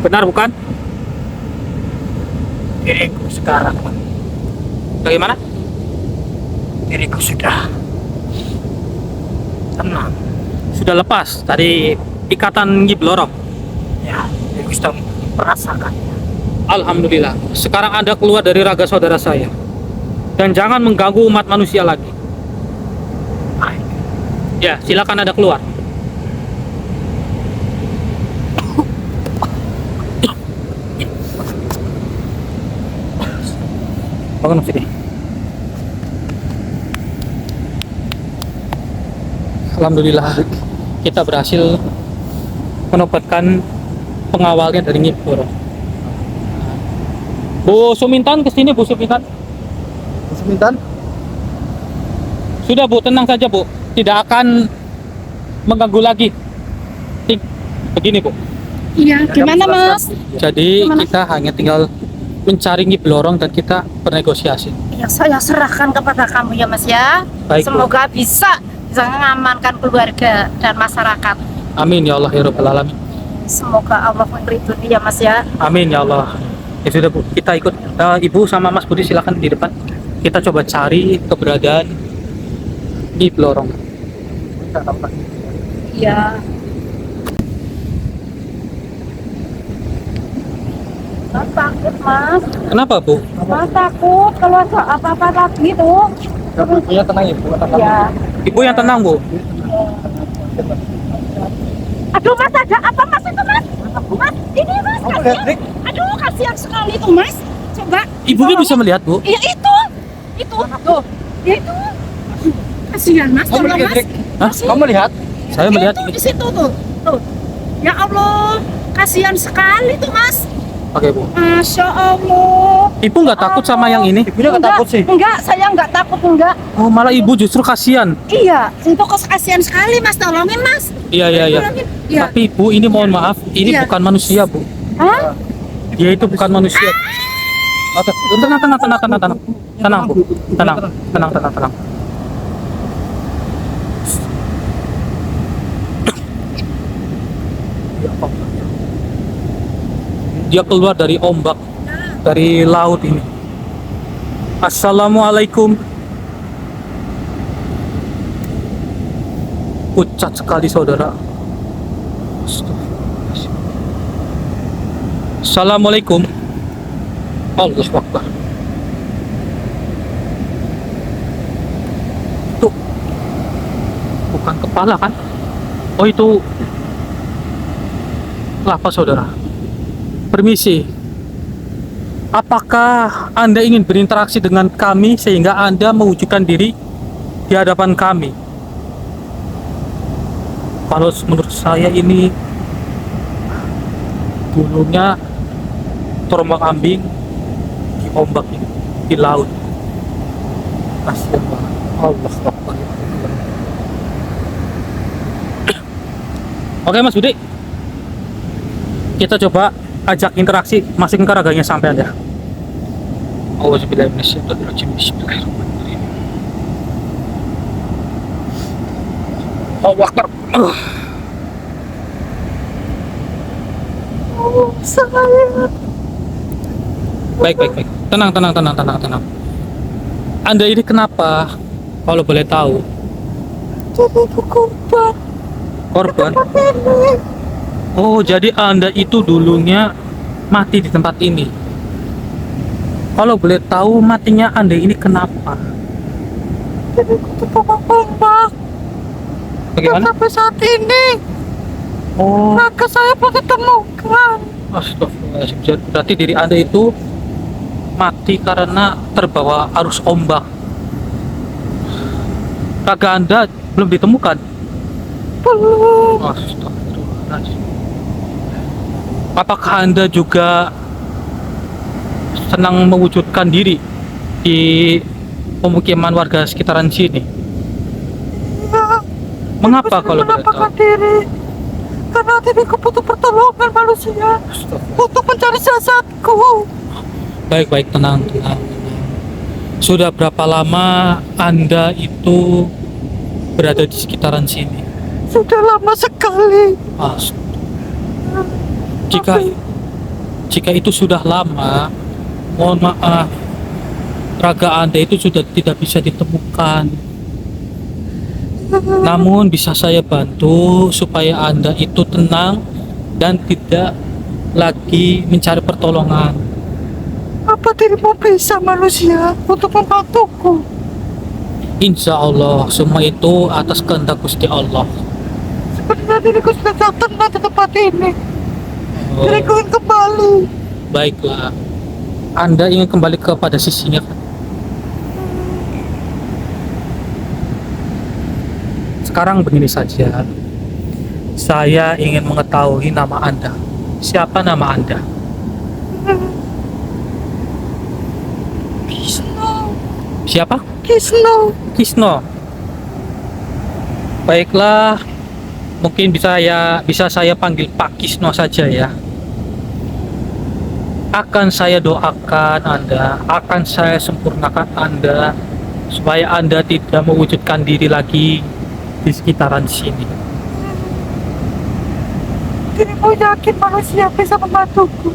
Benar bukan? Diriku sekarang, Bagaimana? diriku sudah tenang. Sudah lepas dari ikatan Nyi Blorong. Ya, diriku sudah merasakan. Alhamdulillah. Sekarang Anda keluar dari raga saudara saya. Dan jangan mengganggu umat manusia lagi. Baik. Ya, silakan Anda keluar. Bangun sini. Alhamdulillah kita berhasil menobatkan pengawalnya dari Nyi Blorong. Bu Sumintan kesini, Bu Sumintan. Semintan. Sudah Bu, tenang saja Bu, tidak akan mengganggu lagi. Begini Bu, Iya, gimana Mas? jadi Gimana? kita hanya tinggal mencari Nyi Blorong dan kita bernegosiasi. Ya saya serahkan kepada kamu ya Mas ya. Baik, Bu. Semoga bisa mengamankan keluarga dan masyarakat. Amin ya Allah ya Rabbal Alamin. Semoga Allah meridhoi ya Mas ya. Amin ya Allah. Ya sudah Bu, kita ikut. Ibu sama Mas Budi silakan di depan. Kita coba cari keberadaan Nyi Blorong. Iya. Mas takut Mas. Kenapa Bu? Mas takut kalau ada apa-apa lagi tuh. Ibunya tenang ya, Bu. Iya. Ibu yang tenang Bu. Aduh Mas, ada apa Mas itu Mas? Mas, ini Mas. Kamu lihat, Dik? Aduh, kasihan sekali tuh Mas. Coba. Ibunya bisa melihat Bu. Iya itu. Itu. Tuh. Ya itu. Kasihan Mas, Kamu tolong lihat, Mas. Dik? Hah? Kamu lihat? Saya melihat Itu ini. di situ tuh. Tuh. Ya Allah, kasihan sekali tuh Mas. Oke Bu. Masya Allah. Ibu nggak takut sama yang ini? Ibunya nggak takut sih. Enggak, saya enggak takut enggak. Oh malah ibu justru kasihan. Iya, itu kasihan sekali Mas, tolongin Mas. Iya iya iya. Tolongin. Iya. Tapi Bu ini mohon maaf, ini Iya. bukan manusia Bu. Hah? Dia itu bukan manusia. Oke, tenang tenang tenang tenang tenang. Tenang Bu. Tenang tenang tenang tenang. Dia keluar dari ombak, dari laut ini. Assalamualaikum. Pucat sekali saudara. Assalamualaikum. Allahu Akbar. Itu bukan kepala kan? Oh itu kelapa saudara. Permisi. Apakah Anda ingin berinteraksi dengan kami sehingga Anda mewujudkan diri di hadapan kami? Kalau menurut saya ini dulunya terombang ambing di ombak ini, di laut. Kasihan banget. Allah Akbar. Oke Mas Budi, kita coba ajak interaksi masing ke raganya sampai ada. Auzubillahiminasyaitonirrajim. Bismillahirrahmanirrahim. Allahu Akbar. Baik, baik, baik. Tenang, tenang, tenang, tenang, tenang. Anda ini kenapa? Kalau boleh tahu. Jadi korban. Korban? Oh, jadi Anda itu dulunya mati di tempat ini. Kalau boleh tahu matinya Anda ini kenapa? Jadi ketukang ombak. Bagaimana? Sampai saat ini Oh, maka saya belum temukan. astagfirullahaladzim. Berarti diri Anda itu mati karena terbawa arus ombak. Raga Anda belum ditemukan. Belum. Astagfirullahaladzim. Apakah Anda juga senang mewujudkan diri di pemukiman warga sekitaran sini? Mengapa kalau boleh tahu? diri? Karena diriku butuh pertolongan manusia untuk mencari jasadku. Baik, tenang. Sudah berapa lama Anda itu berada di sekitaran sini? Sudah lama sekali. Jika itu sudah lama, mohon maaf, raga Anda itu sudah tidak bisa ditemukan. Namun bisa saya bantu supaya Anda itu tenang dan tidak lagi mencari pertolongan. Apa dirimu bisa manusia untuk membantuku? Insya Allah semua itu atas kehendak Gusti Allah. Sebenarnya diriku sudah datang di tempat ini. Oh, Diriku ingin kembali. baiklah. Anda ingin kembali kepada sisinya kan? Sekarang begini saja. Saya ingin mengetahui nama Anda. Siapa nama Anda? Kisno. Siapa? Kisno. Kisno. Baiklah, mungkin bisa saya panggil Pak Kisno saja ya. Akan saya doakan Anda, akan saya sempurnakan Anda supaya Anda tidak mewujudkan diri lagi di sekitaran sini. Dirimu yakin manusia bisa membantuku?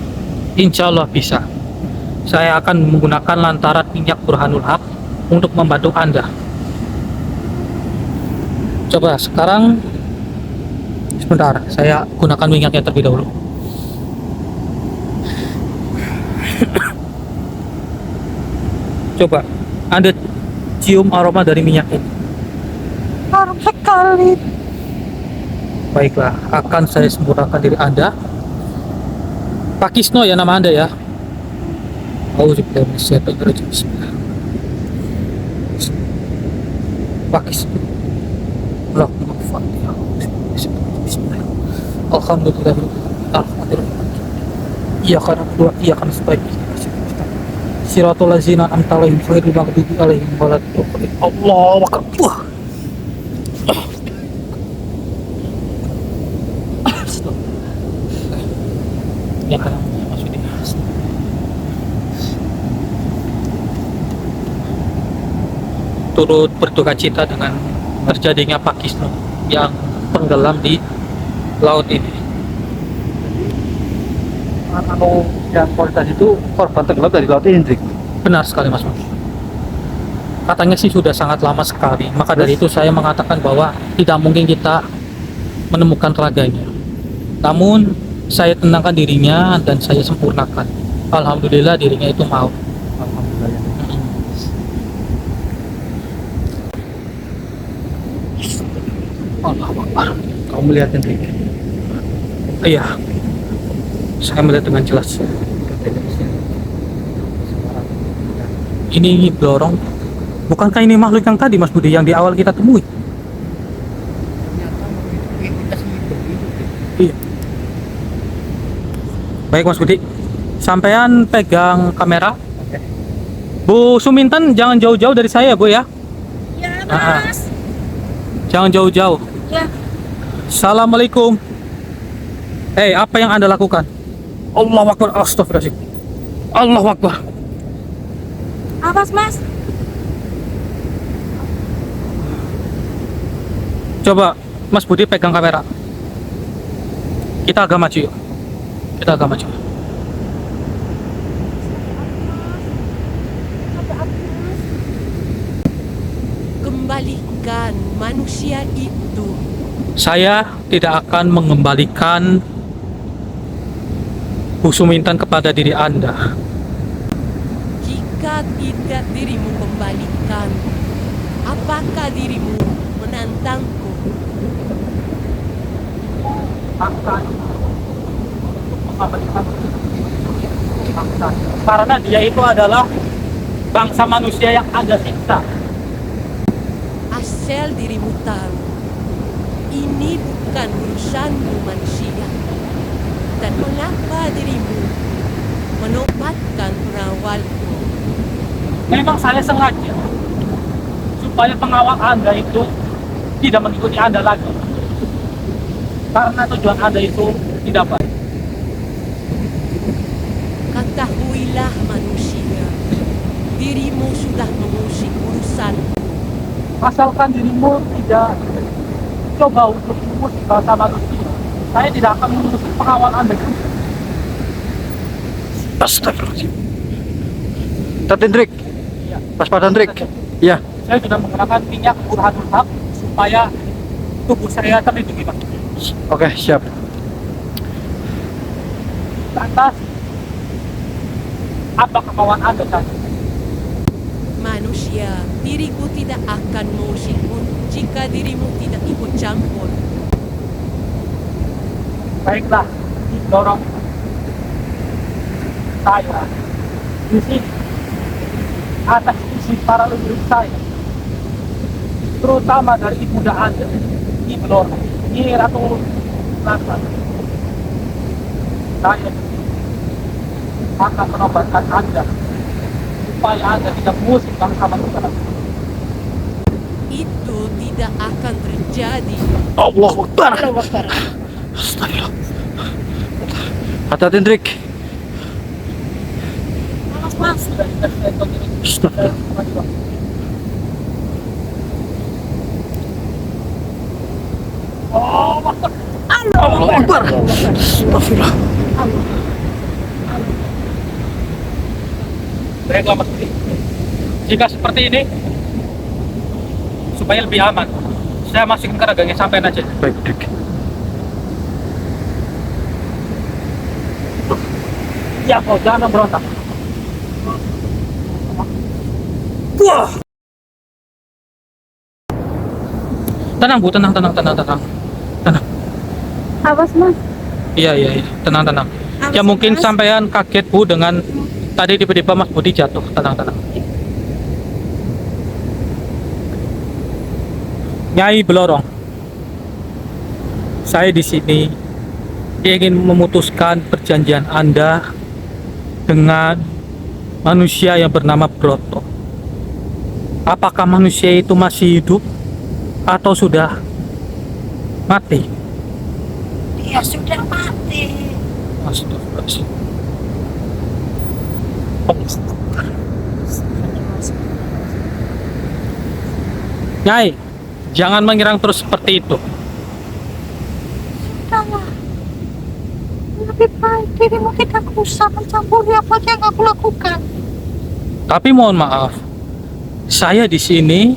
Insya Allah bisa. Saya akan menggunakan lantaran minyak Burhanul Haq untuk membantu Anda. Coba sekarang, sebentar, saya gunakan minyaknya terlebih dahulu. Coba Anda cium aroma dari minyak ini. Harum sekali. Baiklah, akan saya sempurnakan diri Anda. Pak Kisno ya nama Anda ya. Auzubillahi minasyaitonir rajim. Pak Kisno. Allahumma Fatihah. Bismillah. Alhamdulillah. Iya karena dua, iya kan sebaik Siratul lazina an'amta alaihim ghairil maghdubi alaihim waladdallin. Allahu akbar. Ya kan maksudnya. Turut berduka cita dengan terjadinya Pak Kisno yang tenggelam di laut ini. Anu yang kualitas itu korban tenggelam dari laut ini, Hendrik. Benar sekali Mas. Katanya sih sudah sangat lama sekali. Maka dari itu saya mengatakan bahwa tidak mungkin kita menemukan raganya. Namun saya tenangkan dirinya dan saya sempurnakan. Alhamdulillah dirinya itu mau. Alhamdulillah ya. Allahu Akbar. Kau melihat, Hendrik? Iya. Saya melihat dengan jelas. Ini dorong. Bukankah ini makhluk yang tadi Mas Budi yang di awal kita temui? Iya. Baik Mas Budi. Sampean pegang kamera. Bu Suminten jangan jauh-jauh dari saya, Bu ya. Ya, Ah, ah. Mas. Jangan jauh-jauh. Ya. Assalamualaikum. Apa yang Anda lakukan? Allahu Akbar. Astagfirullahaladzim. Allahu Akbar. Awas, Mas. Coba Mas Budi pegang kamera. Kita agak maju yuk. Kita agak maju. Kembalikan manusia itu. Saya tidak akan mengembalikan Bu Suminten kepada diri Anda. Jika tidak dirimu kembalikan, apakah dirimu menantangku? Akan karena dia itu adalah bangsa manusia yang Anda siksa. Asal dirimu tahu, ini bukan urusanmu manusia. Dan mengapa dirimu menobatkan perawalku? Memang saya sengaja supaya pengawal Anda itu tidak mengikuti Anda lagi. Karena tujuan Anda itu tidak baik. Ketahuilah manusia, dirimu sudah mengusik urusan. Asalkan dirimu tidak coba untuk mengusik bahasa manusia, saya tidak akan mengusik pengawal Anda. Astagfirullahaladzim. Tatindrik. Pas Patandrik. Ya. Saya sudah menggunakan minyak Burhanul Haq supaya tubuh saya terlindungi, Pak. Oke, siap. Lantas, apa kemauan Anda saat ini? Manusia, diriku tidak akan mengusikmu jika dirimu tidak ikut campur. Baiklah, dorong saya di sini atas isi para leluhur saya, terutama dari ibunda Anda, Ibu Lor, Nyi Ratu Lantas. Saya akan menobatkan Anda supaya Anda tidak mengusik bangsa manusia. Itu tidak akan terjadi. Allahu Akbar. Astagfirullah. Hati-hati, Indrik. Astagfirullah. Allahu Akbar. Astagfirullah. Baiklah, Mas Budi. Jika seperti ini, supaya lebih aman, saya masukin ke ragangnya sampai aja. Baik, Dik. Ya, kau jangan berontak. Wah. Tenang, Bu, tenang. Awas mas. Iya, tenang. Ya mungkin sampean kaget, Bu, dengan tadi tiba-tiba Mas Budi jatuh. Tenang. Nyai Belorong, saya di sini ingin memutuskan perjanjian Anda dengan manusia yang bernama Broto. Apakah manusia itu masih hidup atau sudah mati? Dia sudah mati. Astagfirullahaladzim. Nyai, jangan menyerang terus seperti itu. Sudahlah. Lebih baik dirimu tidak usah mencampuri apa yang aku lakukan. Tapi mohon maaf, saya di sini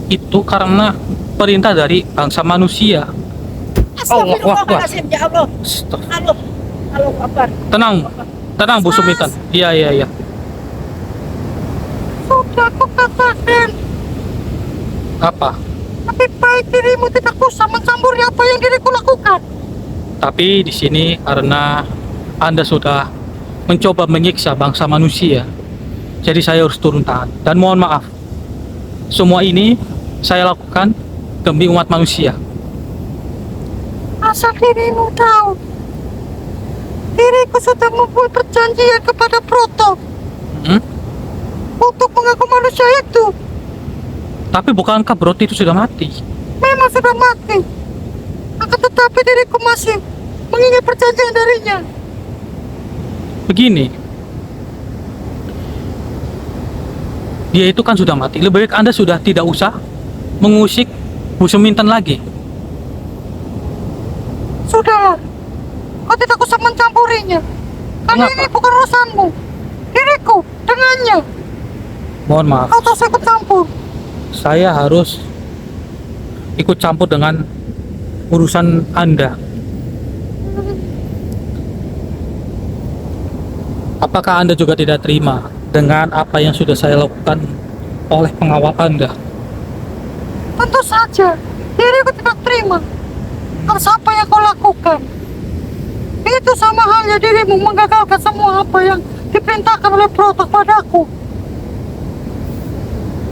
itu karena perintah dari bangsa manusia. Astagfirullahaladzim, ya Allah. Astagfirullah. Halo, kabar. Tenang Bu Sumitan. Iya. Sudah aku katakan, Apa? lebih baik dirimu tidak usah mencampuri apa yang diriku lakukan. Tapi di sini karena Anda sudah mencoba menyiksa bangsa manusia, jadi saya harus turun tangan. Dan mohon maaf, semua ini saya lakukan demi umat manusia. Asal dirimu tahu, diriku sudah membuat perjanjian kepada Proto untuk mengaku manusia itu. Tapi bukankah Brot itu sudah mati? Memang sudah mati, akan tetapi diriku masih mengingat perjanjian darinya. Begini, dia itu kan sudah mati. Lebih baik Anda sudah tidak usah mengusik Bu Sumintan lagi. Sudahlah, kau tidak usah mencampurinya. Karena Mengapa? ini bukan urusanmu. Diriku dengannya. Mohon maaf, Kau tak usah ikut campur. saya harus ikut campur dengan urusan Anda. Apakah Anda juga tidak terima dengan apa yang sudah saya lakukan oleh pengawal Anda? Tentu saja, diriku tidak terima atas apa yang kau lakukan. Itu sama halnya dirimu menggagalkan semua apa yang diperintahkan oleh Proto padaku.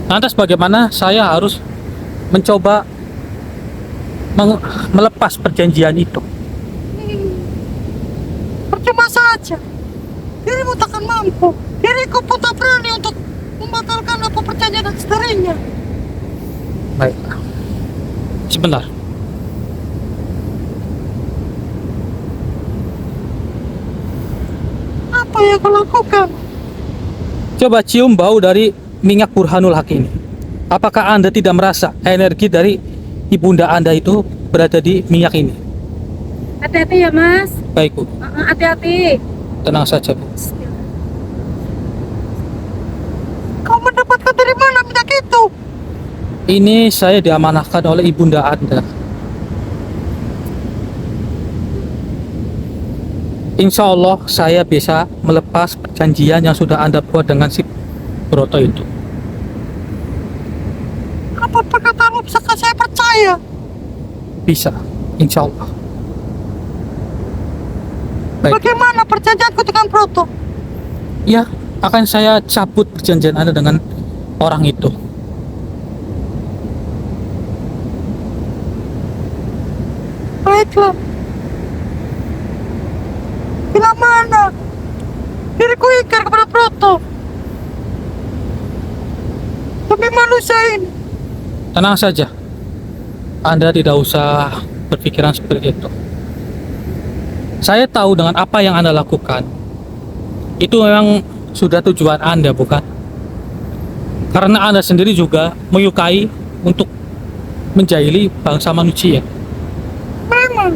Lantas bagaimana saya harus mencoba melepas perjanjian itu. Percuma saja. Dirimu takkan mampu. Diriku pun tak berani untuk membatalkan apa perjanjian dan seterusnya. Baik. Sebentar. Apa yang kau lakukan? Coba cium bau dari minyak Burhanul Haq ini. Apakah Anda tidak merasa energi dari ibunda Anda itu berada di minyak ini? Hati-hati ya Mas. Baik, Bu. Hati-hati. Tenang saja, Bu. Kau mendapatkan dari mana minyak itu? Ini saya diamanahkan oleh ibunda Anda. Insya Allah saya bisa melepas perjanjian yang sudah Anda buat dengan si Broto itu. Apa perkataanmu bisakah saya percaya? Bisa, insya Allah. Baik. Bagaimana perjanjianku dengan Broto? Ya, akan saya cabut perjanjian Anda dengan orang itu. Baiklah. Bila mana diriku ingkar kepada Broto demi manusia ini. Tenang saja. Anda tidak usah berpikiran seperti itu. Saya tahu dengan apa yang Anda lakukan. Itu memang sudah tujuan Anda, bukan? Karena Anda sendiri juga menyukai untuk menjahili bangsa manusia. Memang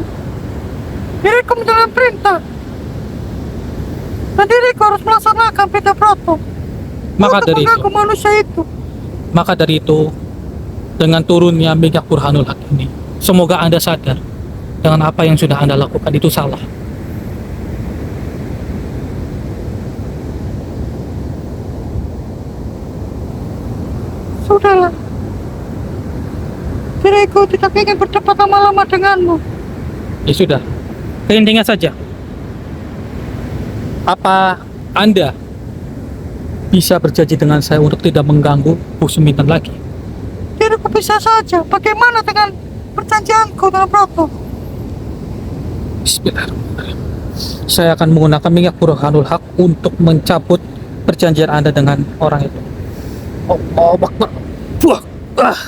diriku menjalankan perintah dan diriku harus melaksanakan perintah Broto Maka untuk dari itu, mengganggu manusia itu. dengan turunnya minyak Burhanul Haq ini, semoga Anda sadar dengan apa yang sudah Anda lakukan itu salah. Sudahlah, diriku tidak ingin berdebat lama-lama denganmu. Ya sudah, keintinya saja. Apa Anda bisa berjanji dengan saya untuk tidak mengganggu Bu Suminten lagi? Diriku bisa saja. Bagaimana dengan perjanjianku dengan Broto? Bismillahirrahmanirrahim. Saya akan menggunakan minyak Burhanul Haq untuk mencabut perjanjian Anda dengan orang itu. Oh, Akbar. Wah,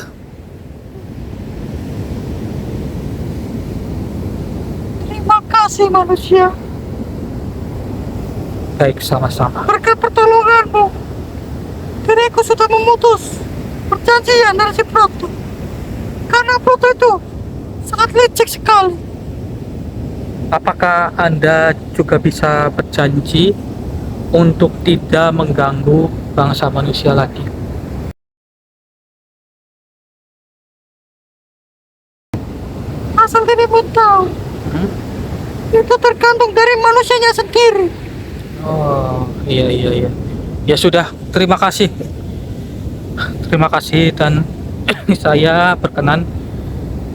Terima kasih manusia. Baik, sama-sama. Berkat pertolonganmu, diriku sudah memutus perjanjian dengan si Broto. Karena Broto itu sangat licik sekali. Apakah Anda juga bisa berjanji untuk tidak mengganggu bangsa manusia lagi? Asal dirimu tahu, itu tergantung dari manusianya sendiri. Oh, iya. Ya sudah, terima kasih. Terima kasih dan saya berkenan,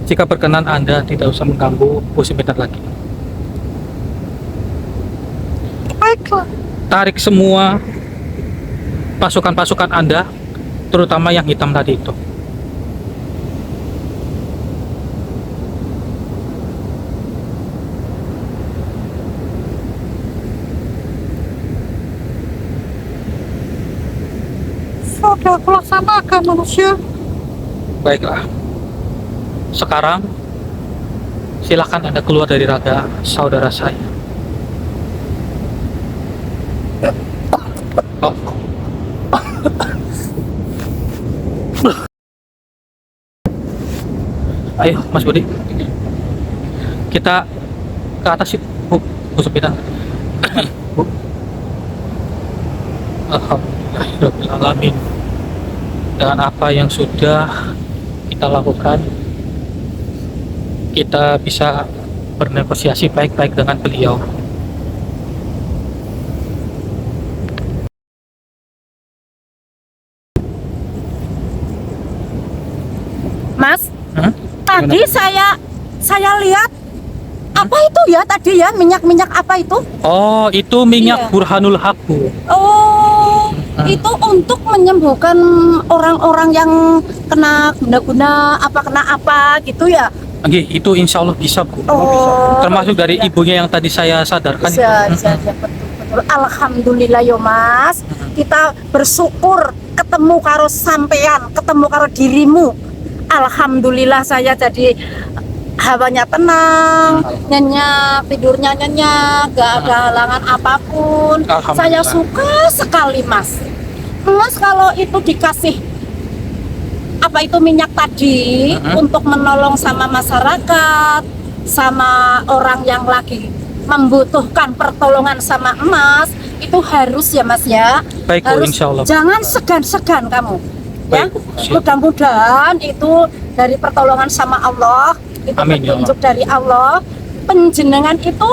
jika berkenan Anda tidak usah mengganggu Bu Suminten lagi. Baiklah, Tarik semua pasukan-pasukan Anda, terutama yang hitam tadi itu. sudah aku laksanakan manusia. Baiklah. Sekarang silakan Anda keluar dari raga saudara saya. Oh. Ayo, Mas Budi. Kita ke atas yuk, Bu Suminten. Bu. Alhamdulillahirrahmanirrahim. Dengan apa yang sudah kita lakukan, kita bisa bernegosiasi baik-baik dengan beliau. Mas, Hah? tadi saya lihat apa itu ya tadi ya, minyak-minyak apa itu? Oh, itu minyak Iya. Burhanul Haq, Bu. Oh, itu untuk menyembuhkan orang-orang yang kena guna-guna apa kena apa gitu ya. Nggih, itu insya Allah bisa Bu. Oh, Termasuk dari iya. ibunya yang tadi saya sadarkan. Bisa, ya, betul. Alhamdulillah yo Mas. Kita bersyukur ketemu karo sampean, ketemu karo dirimu. Alhamdulillah saya jadi hawanya tenang, nyenyak, tidurnya nyenyak, gak ada halangan apapun. Alhamdulillah. Saya suka sekali Mas. Mas kalau itu dikasih apa itu minyak tadi untuk menolong sama masyarakat, sama orang yang lagi membutuhkan pertolongan sama Mas, itu harus ya Mas ya. Baik, Bu, harus, insya Allah. jangan segan-segan kamu. Ya, Baik, Bu, siap. mudah-mudahan itu dari pertolongan sama Allah, itu Amin, ya petunjuk dari Allah, penjenengan itu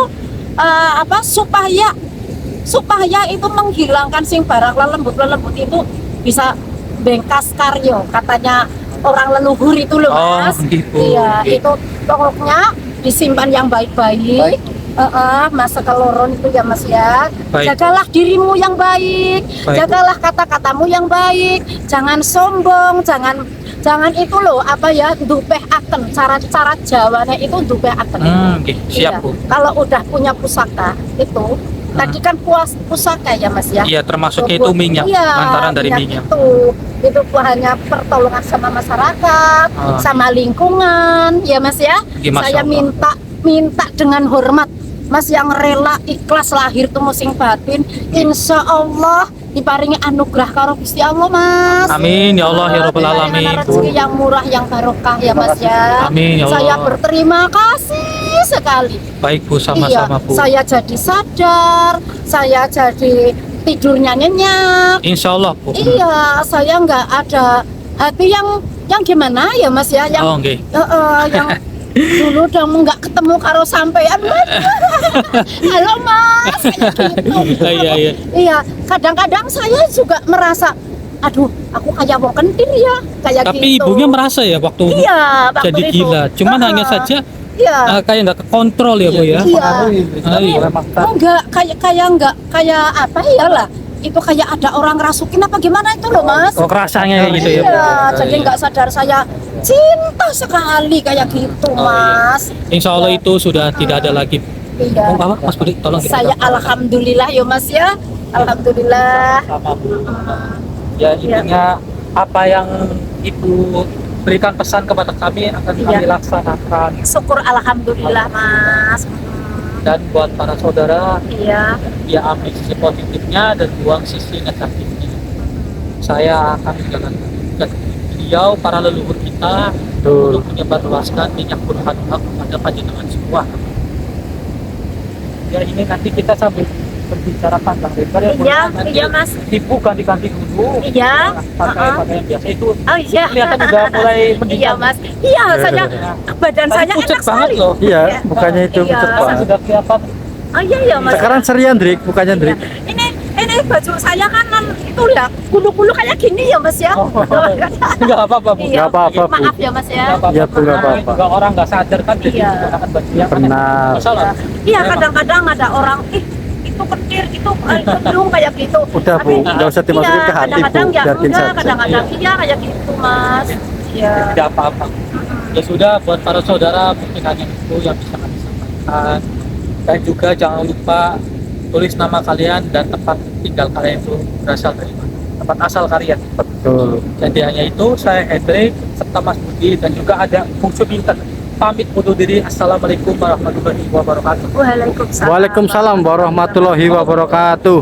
supaya itu menghilangkan sing barang lelembut itu bisa bengkas karyo, katanya orang leluhur itu loh Oh, Mas. gitu. Iya, itu pokoknya disimpan yang baik-baik. Mas sekeloron itu ya Mas ya. Baik. Jagalah dirimu yang baik, Baik. jagalah kata-katamu yang baik, jangan sombong, jangan itu loh apa ya, dupehaken, cara Jawane itu dupehaken. Nggih, siap Iya. Bu. Kalau udah punya pusaka itu, tadi kan pusaka ya Mas ya. Iya, termasuknya itu minyak, Iya, lantaran dari minyak. itu hanya pertolongan sama masyarakat, sama lingkungan, ya Mas ya. Iya, Masya Saya Allah. minta dengan hormat, Mas yang rela ikhlas lahir tuh sing batin, insya Allah diparingi anugerah karo Gusti Allah Mas. Amin ya Allah ya Rabbal Diparingi Alamin. rezeki yang murah yang barokah ya Mas ya. Amin, ya Allah. Saya berterima kasih sekali. Baik Bu, sama-sama Bu. Saya jadi sadar, saya jadi tidurnya nyenyak. Insya Allah Bu. Iya, saya nggak ada hati yang gimana ya Mas ya, yang Oh, nggih. yang dulu udah nggak ketemu karo sampean. Halo Mas, kayak gitu. Iya. Iya, kadang-kadang saya juga merasa, aduh, aku kayak wong kentir ya, kayak Tapi gitu. ibunya merasa ya waktu Iya, waktu jadi itu. gila. Cuman hanya saja Iya. kayak nggak kekontrol ya Bu ya. Iya. Iya. Enggak kayak apa ya lah. Itu kayak ada orang rasukin apa gimana itu loh Mas. Oh, rasanya kayak gitu ya Bu. Iya, jadi nggak sadar saya cinta sekali kayak gitu Mas. Insya Allah itu sudah tidak ada lagi. Iya. Oh, apa Mas Budi, tolong kita Saya alhamdulillah ya Mas ya. Alhamdulillah. sama Bu. Ya intinya apa yang Ibu berikan pesan kepada kami akan kami Iya. laksanakan. Syukur alhamdulillah Mas. Dan buat para saudara, Iya. dia ambil sisi positifnya dan buang sisi negatifnya. Saya akan menjalankan tugas beliau, para leluhur kita, untuk menyebarluaskan minyak burhan hak kepada panjenengan semua. Ya ini nanti kita sambil berbicara panjang lebar ya. Bu. Iya, Nanti iya, Mas. Ibu ganti-ganti dulu. Iya. Pakai yang biasa itu. Oh iya. Kelihatan udah mulai Iya mendingan. Mas. Iya, saya badan Tadi saya pucet enak banget sekali. loh. Iya, Ya. bukannya itu Iya. pucet banget. Sudah kelihatan. Oh iya Mas. Sekarang serian Drik, bukannya Drik. Ini baju saya kan itu ya bulu-bulu kayak gini ya Mas ya. Oh, enggak apa-apa Bu. Iya. Nggak apa-apa, Bu. Maaf ya Mas ya. Nggak apa-apa. Iya, Bu, nggak apa-apa. Juga orang nggak sadar kan jadi Iya. menggunakan baju yang aneh. Benar. Masalah. Iya, kadang-kadang ada orang itu ketir, itu cenderung kayak gitu. Udah, Bu, nggak usah dimasukin ke hati, Bu. Kadang-kadang ya Biarkin udah, saja. kadang-kadang iya kayak gitu Mas. Iya. Tidak apa-apa. Ya sudah, buat para saudara mungkin hanya itu yang bisa kami sampaikan. Dan juga jangan lupa tulis nama kalian dan tempat tinggal kalian itu berasal dari mana, tempat asal kalian. Betul. Jadi hanya itu, saya Hendrik serta Mas Budi dan juga ada Bung Subinten pamit undur diri. Assalamualaikum warahmatullahi wabarakatuh. Waalaikumsalam. Waalaikumsalam warahmatullahi wabarakatuh.